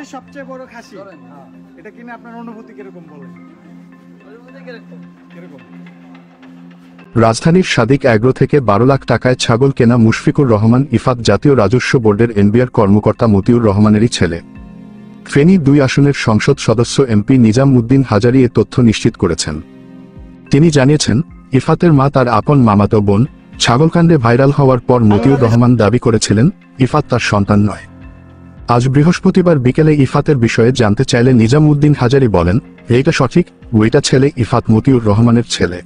দেশের সবচেয়ে বড় খাসি, হ্যাঁ। এটা কিনে আপনার অনুভূতি কিরকম বলেন? কিরকম? রাজধানীর সাদিক অ্যাগ্রো থেকে 12 লাখ টাকায় ছাগল কেনা মুশফিকুর রহমান ইফাত জাতীয় রাজস্ব বোর্ডের এনবিআর কর্মকর্তা মতিউর রহমানেরই ছেলে। ফেনী 2 আসনের সংসদ সদস্য এমপি নিজাম উদ্দিন হাজারী এ তথ্য নিশ্চিত করেছেন। তিনি জানিয়েছেন, ইফাতের মা তার আপন মামাতো বোন। ছাগলকাণ্ডে ভাইরাল হওয়ার পর মতিউর রহমান দাবি করেছিলেন ইফাত তার সন্তান নয়। আজ বৃহস্পতিবার বিকেলে ইফাতের বিষয়ে জানতে চাইলে নিজাম উদ্দিন হাজারী বলেন, এইটা সঠিক, ওইটা ছেলে ইফাত মতিউর রহমানের ছেলে।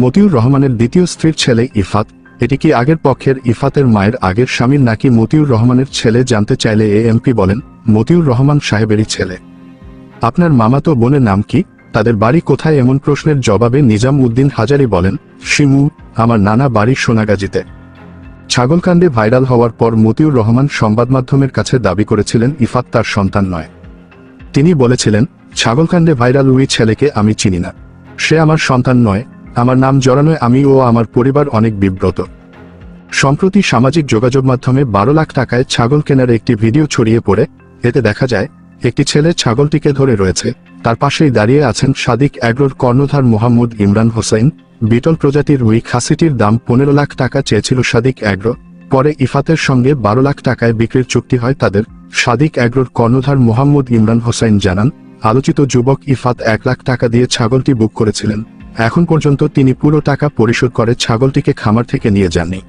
মতিউর রহমানের দ্বিতীয় স্ত্রীর ছেলে ইফাত। এটি কি আগের পক্ষের ইফাতের মায়ের আগের স্বামীর নাকি মতিউর রহমানের ছেলে জানতে চাইলে এমপি বলেন, মতিউর রহমান সাহেবেরই ছেলে। আপনার মামাতো বোনের নাম কি, তাদের বাড়ি কোথায়? এমন প্রশ্নের জবাবে নিজাম উদ্দিন হাজারী বলেন, শিমু, আমার নানা বাড়ি সোনাগাজীতে। ছাগলকাণ্ডে ভাইরাল হওয়ার পর মতিউর রহমান সংবাদমাধ্যমের কাছে দাবি করেছিলেন ইফাত তার সন্তান নয়। তিনি বলেছিলেন, ছাগলকাণ্ডে ভাইরাল ওই ছেলেকে আমি চিনি না, সে আমার সন্তান নয়, আমার নাম জড়ানোয় আমি ও আমার পরিবার অনেক বিব্রত। সম্প্রতি সামাজিক যোগাযোগ মাধ্যমে 12 লাখ টাকায় ছাগল কেনার একটি ভিডিও ছড়িয়ে পড়ে। এতে দেখা যায়, একটি ছেলে ছাগলটিকে ধরে রয়েছে, তার পাশেই দাঁড়িয়ে আছেন সাদিক অ্যাগ্রোর কর্ণধার মোহাম্মদ ইমরান হোসেন। বিটল প্রজাতির ওই খাসিটির দাম 15 লাখ টাকা চেয়েছিল সাদিক অ্যাগ্রো। পরে ইফাতের সঙ্গে 12 লাখ টাকায় বিক্রির চুক্তি হয় তাদের। সাদিক অ্যাগ্রোর কর্ণধার মোহাম্মদ ইমরান হোসেন জানান, আলোচিত যুবক ইফাত 1 লাখ টাকা দিয়ে ছাগলটি বুক করেছিলেন। এখন পর্যন্ত তিনি পুরো টাকা পরিশোধ করে ছাগলটিকে খামার থেকে নিয়ে যাননি।